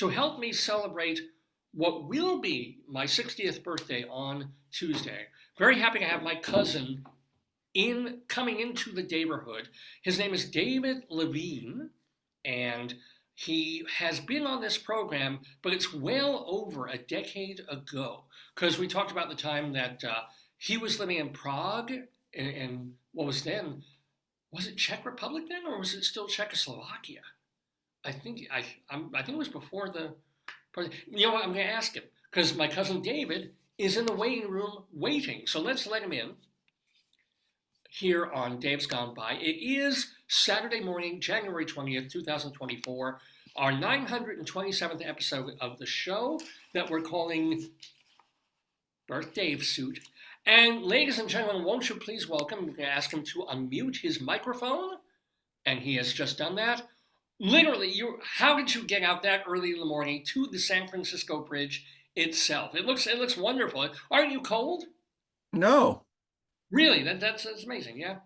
to help me celebrate what will be my 60th birthday on Tuesday. Very happy to have my cousin coming into the neighborhood. His name is David Levine, and he has been on this program, but it's well over a decade ago because we talked about the time that he was living in Prague and what was then, was it Czech Republic then, or was it still Czechoslovakia? I think it was before the. You know what? I'm going to ask him because my cousin David is in the waiting room waiting. So let's let him in here on Dave's Gone By. It is Saturday morning, January 20th, 2024, our 927th episode of the show that we're calling Birth Dave Suit. And ladies and gentlemen, won't you please welcome, we're going to ask him to unmute his microphone, and he has just done that. Literally, how did you get out that early in the morning to the San Francisco Bridge itself? It looks wonderful. Aren't you cold? No. Really? That's amazing, yeah?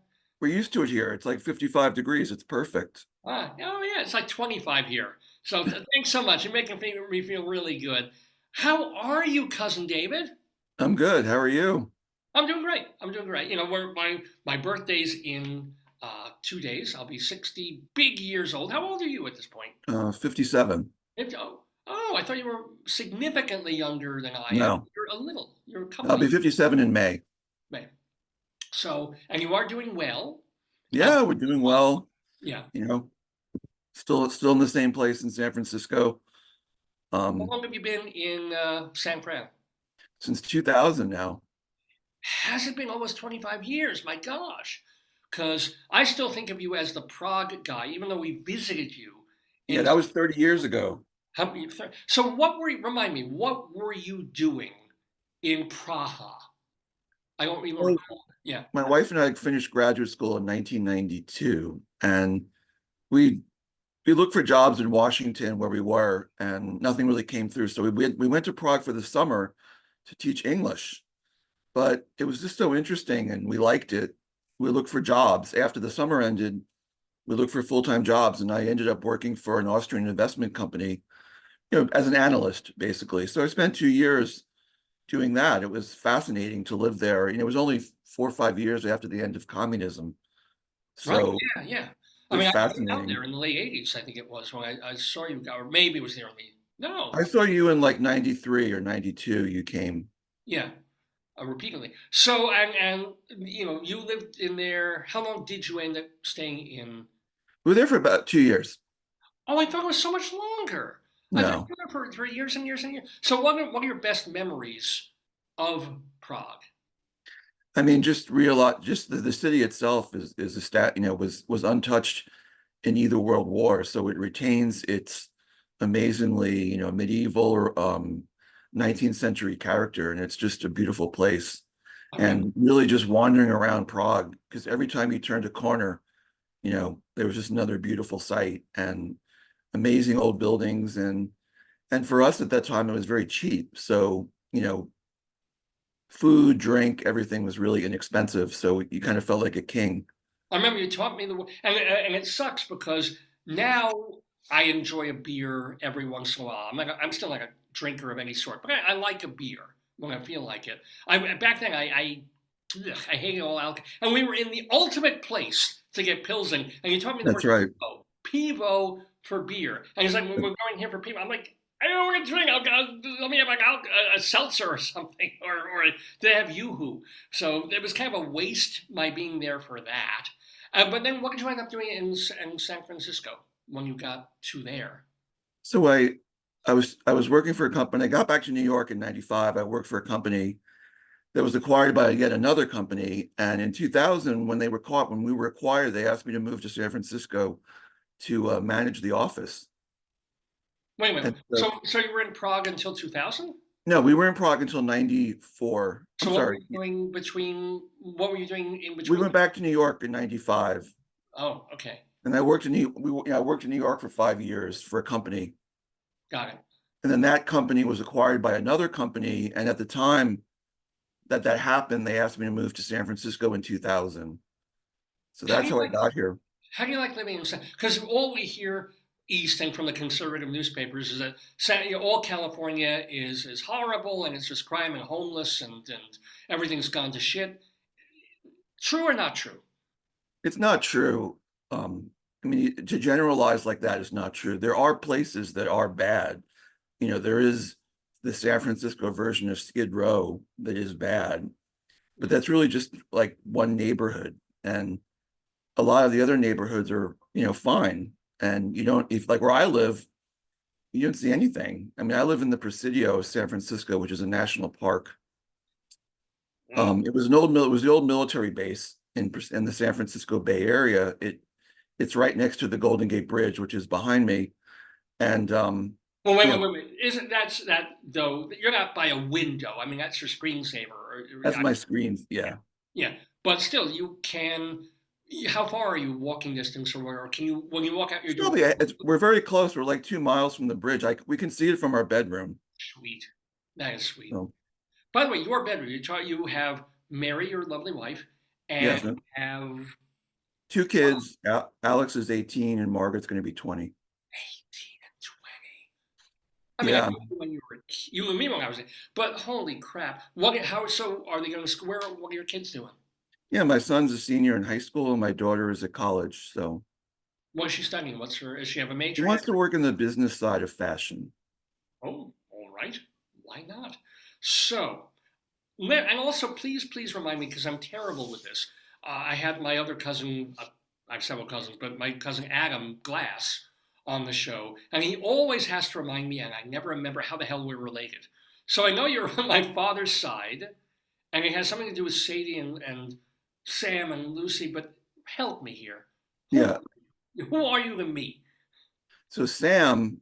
We're used to it here. It's like 55 degrees. It's perfect. Oh yeah, it's like 25 here. So thanks so much. You're making me feel really good. How are you, cousin David? I'm good. How are you? I'm doing great. I'm doing great. You know, my birthday's in 2 days. I'll be 60 big years old. How old are you at this point? 57. Oh, I thought you were significantly younger than I am. No, You're a couple I'll of be years. 57 in May. Right. So, and you are doing well. Yeah, we're doing well. Yeah. You know, still in the same place in San Francisco. How long have you been in San Fran? Since 2000 now. Has it been almost 25 years? My gosh. Because I still think of you as the Prague guy, even though we visited you Yeah, in. that was 30 years ago. So remind me, what were you doing in Praha? I don't even Well, recall. Yeah. my wife and I finished graduate school in 1992, and we we looked for jobs in Washington where we were, and nothing really came through. So we went to Prague for the summer to teach English, but it was just so interesting, and we liked it. We looked for jobs. After the summer ended, we looked for full-time jobs, and I ended up working for an Austrian investment company, as an analyst, basically. So I spent 2 years doing that. It was fascinating to live there. It was only 4 or 5 years after the end of communism. Right. So Yeah. Yeah. it I was mean, I was out fascinating. there in the late '80s. I think it was when I saw you, or maybe it was the early. No. I saw you in like 93 or 92, you came. Yeah. Repeatedly. So and you lived in there. How long did you end up staying in? We were there for about 2 years. Oh, I thought it was so much longer. I thought No, you were there for years and years and years. So what are your best memories of Prague? I mean, just real, just the city itself is a was untouched in either world war, so it retains its amazingly, medieval or 19th century character, and it's just a beautiful place. Okay. And really just wandering around Prague, because every time you turned a corner, there was just another beautiful sight and amazing old buildings, and for us at that time it was very cheap. So, food, drink, everything was really inexpensive. So you kind of felt like a king. I remember you taught me and it sucks because now I enjoy a beer every once in a while. I'm still like a drinker of any sort, but I like a beer when I feel like it. Back then I hated all alcohol, and we were in the ultimate place to get pilsen, and you taught me the That's word right. pivo for beer, and he's like, we're going here for pivo. I'm like, I don't want to drink. Let me have like a seltzer or something, or they have YooHoo. So it was kind of a waste my being there for that. But then what did you end up doing in San Francisco when you got to there? So I was working for a company. I got back to New York in 95. I worked for a company that was acquired by yet another company. And in 2000, when we were acquired, they asked me to move to San Francisco to manage the office. Wait a minute. And So you were in Prague until 2000? no, we were in Prague until 94. I'm So what were sorry. you doing between? What were you doing in We between? went back to New York in 95. Oh, okay, And I worked in New York for 5 years for a company. got it. And then that company was acquired by another company. And at the time that happened, they asked me to move to San Francisco in 2000. So How do that's you how I like? got here. How do you like living in San? Because all we hear east and from the conservative newspapers is that all California is horrible and it's just crime and homeless and everything's gone to shit. True or not true? It's not true. I mean, to generalize like that is not true. There are places that are bad. There is the San Francisco version of Skid Row that is bad, but that's really just like one neighborhood. And a lot of the other neighborhoods are, fine. And you don't, if like where I live, you don't see anything. I mean, I live in the Presidio of San Francisco, which is a national park. It was it was the old military base in the San Francisco Bay Area. It's right next to the Golden Gate Bridge, which is behind me. And Well, you know, wait. Isn't that though? You're not by a window. I mean, that's your screensaver. that's my screen. Yeah, Yeah. yeah. But still, you can. How far are you walking distance, or can you when you walk out your It's door? probably we're very close. We're like 2 miles from the bridge. We can see it from our bedroom. Sweet. That is sweet. So By the way, your bedroom. You have Mary, your lovely wife, and yes, yeah, so have two kids. Alex is 18 and Margaret's going to be 20. 18 and 20. I mean, I Yeah. knew you when you and me when I was, but holy crap! What? How? So are they going to square? What are your kids doing? Yeah, my son's a senior in high school and my daughter is at college. So What is she studying? What's her? Does she have a she major yet? wants to work in the business side of fashion. Oh, all right. Why not? So, and also, please remind me because I'm terrible with this. I had my other cousin. I have several cousins, but my cousin Adam Glass on the show, and he always has to remind me, and I never remember how the hell we're related. So I know you're on my father's side, and it has something to do with Sadie and Sam and Lucy. But help me here. Who Yeah. who are you to me? So Sam,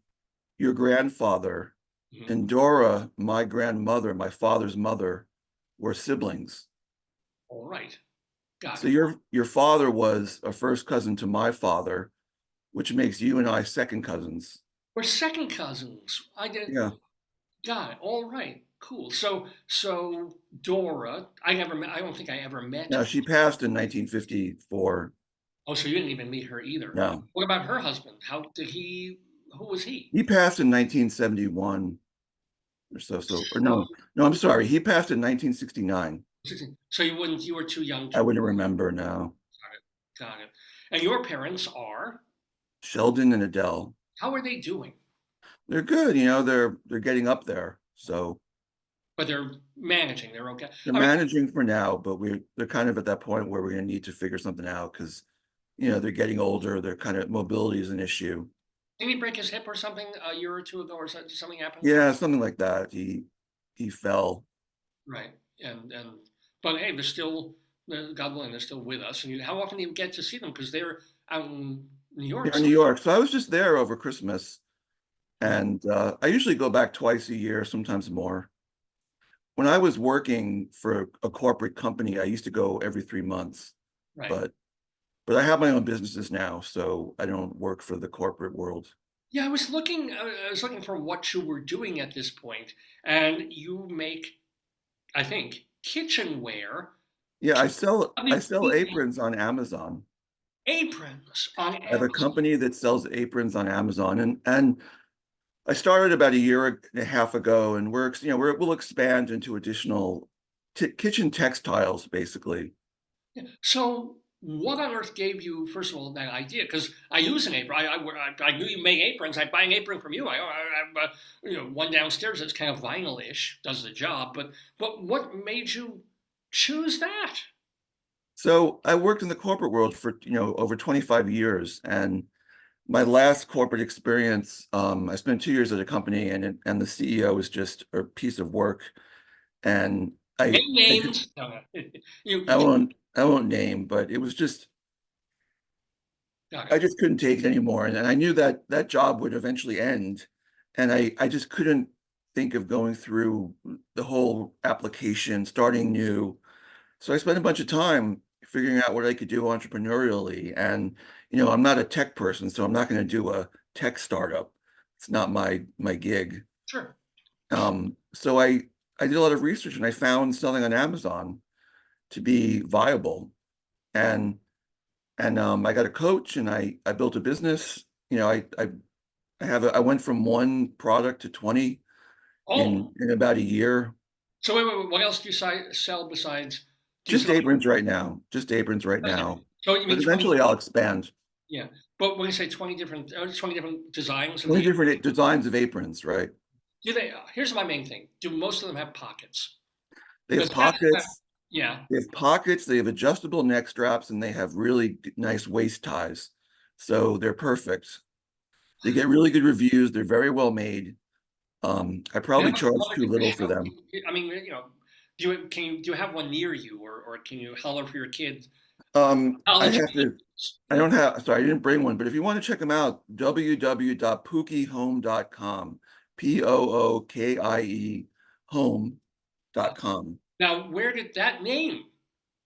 your grandfather, Mhm. and Dora, my grandmother, my father's mother, were siblings. All right, got So it. your father was a first cousin to my father, which makes you and I second cousins. We're second cousins. I did. Yeah. Got it. All right. Cool. So Dora, I never met. I don't think I ever met. Now she passed in 1954. Oh, so you didn't even meet her either. No, What about her husband? How did he? Who was he? he passed in 1971 or so. Or So, no, I'm sorry. He passed in 1969. so you wouldn't. You were too young I to. wouldn't remember now. Got it. Got it. And your parents are. Sheldon and Adele. How are they doing? They're good. They're getting up there. So But they're managing. They're okay. they're I mean, managing for now, but they're kind of at that point where we're going to need to figure something out because they're getting older. They're kind of mobility is an issue. did he break his hip or something a year or two ago, or something happened? Yeah, something like that. He fell. Right. And but hey, they're still God willing, they're still with us. And how often do you get to see them? Because they're out in New York. They're in New York. So I was just there over Christmas, and I usually go back twice a year, sometimes more. When I was working for a corporate company, I used to go every 3 months, Right. but I have my own businesses now, so I don't work for the corporate world. Yeah, I was looking. I was looking for what you were doing at this point, and you make, I think, kitchenware. Yeah, I I mean, sell aprons on Amazon. aprons on I have a Amazon. company that sells aprons on Amazon, and I started about a year and a half ago, and we'll expand into additional kitchen textiles, basically. Yeah. So, what on earth gave you, first of all, that idea? Because I use an apron. I knew you make aprons. I buy an apron from you. I one downstairs that's kind of vinyl-ish, does the job. But what made you choose that? So I worked in the corporate world for over 25 years, and my last corporate experience, I spent 2 years at a company, and the CEO was just a piece of work, and Name I could names. No, no. You I won't name, but it was just got I it. just couldn't take it anymore. And I knew that that job would eventually end. And I just couldn't think of going through the whole application, starting new. So I spent a bunch of time figuring out what I could do entrepreneurially. And, I'm not a tech person, so I'm not going to do a tech startup. It's not my gig. Sure. So I did a lot of research and I found selling on Amazon to be viable. And I got a coach and I built a business. I went from one product to 20 Oh, in about a year. so wait, what else do you sell besides? Do you Just sell? aprons right now. Just aprons right Okay. now. So you But mean 20? eventually I'll expand. Yeah. But when you say 20 different designs of 20 the, different designs of aprons, right? do they? Here's my main thing. Do most of them have pockets? They have Because that's pockets, yeah. they have adjustable neck straps, and they have really nice waist ties. So they're perfect. They get really good reviews. They're very well made. I And probably how much charge longer too can they little for shop? them. I mean, do you have one near you, or can you holler for your kids? I College. have to, I don't have, sorry, I didn't bring one, but if you want to check them out, www.pookihome.com, POOKIE home.com. Now, where did that name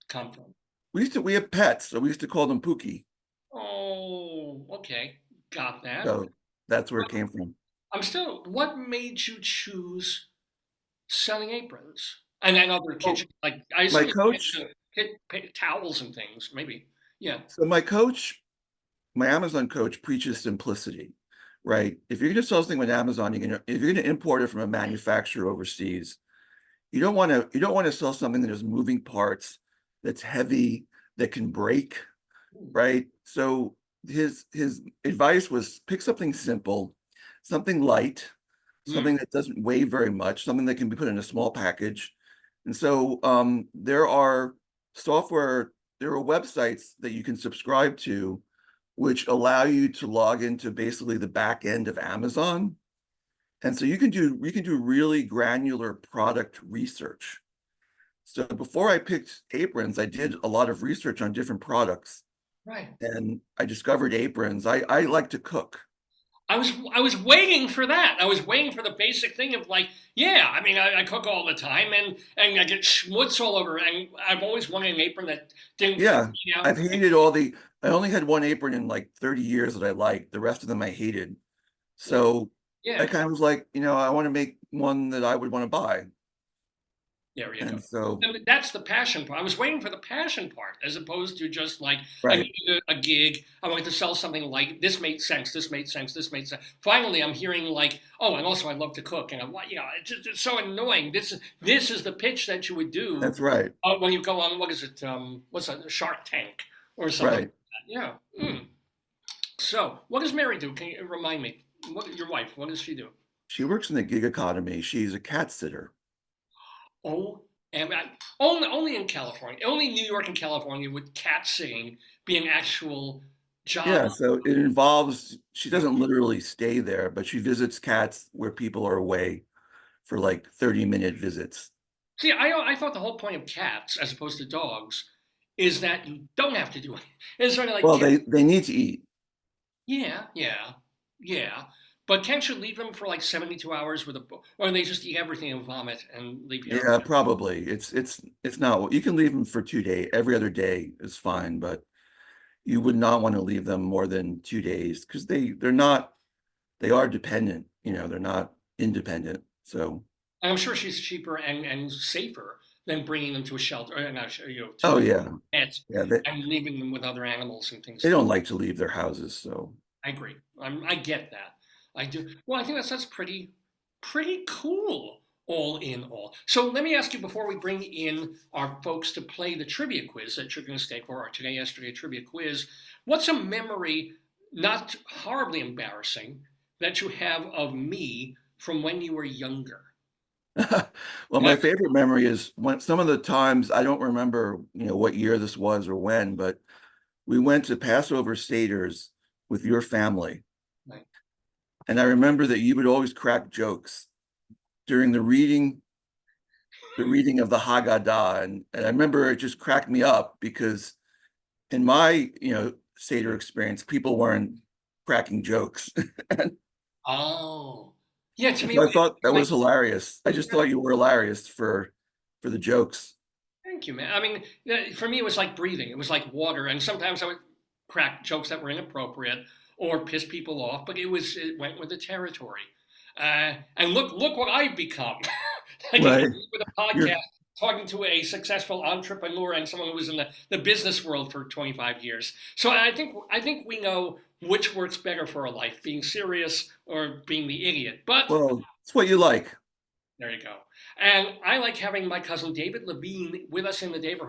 come from? We have pets, so we used to call them Pookie. Oh, okay, got that. So that's where it came from. What made you choose selling aprons and other Oh, kitchen? Like, I my assume you coach, get towels and things, maybe. Yeah. so my Amazon coach preaches simplicity, right? If you're going to sell something with Amazon, if you're going to import it from a manufacturer overseas, you don't want to sell something that has moving parts, that's heavy, that can break, right? So his advice was pick something simple, something light, Mm, something that doesn't weigh very much, something that can be put in a small package. And so software, there are websites that you can subscribe to, which allow you to log into basically the back end of Amazon. And so you can do really granular product research. So before I picked aprons, I did a lot of research on different products, right. and I discovered aprons. I like to cook. I was waiting for that. I was waiting for the basic thing of like, yeah, I mean, I cook all the time and I get schmutz all over, and I've always wanted an apron that didn't freak Yeah, me out. I've hated I only had one apron in like 30 years that I liked. The rest of them I hated. Yeah, So I yeah, kind of was like, I want to make one that I would want to buy. there you go. And so, And that's the passion part. I was waiting for the passion part, as opposed to just like I right, needed a gig. I wanted to sell something like this made sense. This made sense. This made sense. Finally, I'm hearing like, oh, and also I love to cook, and it's so annoying. This is the pitch that you would do that's right, when you go on what is it? What's that? Shark Tank or something like right. that. Yeah. Mm. So, what does Mary do? Can you remind me? What your wife? What does she do? She works in the gig economy. She's a cat sitter. Oh, and only in California, only New York and California would cat sitting be an actual job. Yeah, so it involves, she doesn't literally stay there, but she visits cats where people are away for like 30-minute visits. See, I thought the whole point of cats, as opposed to dogs, is that you don't have to do it. It's sort of like Well, cat. they need to eat. Yeah, yeah, yeah. But can't you leave them for like 72 hours with or they just eat everything and vomit and leave you? Yeah, probably. It's not, you can leave them for 2 days. Every other day is fine, but you would not want to leave them more than 2 days because they are dependent, they're not independent. So, And I'm sure she's cheaper and safer than bringing them to a shelter, not, oh to yeah, pets yeah, and leaving them with other animals and things. they don't like to leave their houses. So, I agree. I get that. I do. Well, I think that's pretty cool. All in all. So let me ask you before we bring in our folks to play the trivia quiz that you're going to stay for our today, yesterday trivia quiz. What's a memory, not horribly embarrassing, that you have of me from when you were younger? well, my favorite memory is when some of the times I don't remember, what year this was or when, but we went to Passover Seder's with your family. Like, And I remember that you would always crack jokes during the reading of the Haggadah. And I remember it just cracked me up because in my, Seder experience, people weren't cracking jokes. And oh, yeah. To me, so I thought that like, was hilarious. I just thought you were hilarious for the jokes. thank you, man. I mean, for me, it was like breathing. It was like water, and sometimes I would crack jokes that were inappropriate or piss people off, but it went with the territory. And look what I've become. I can Right. with a podcast You're talking to a successful entrepreneur and someone who was in the business world for 25 years. So I think we know which works better for a life, being serious or being the idiot. But Well, it's what you like. there you go. And I like having my cousin David Levine with us in the neighborhood.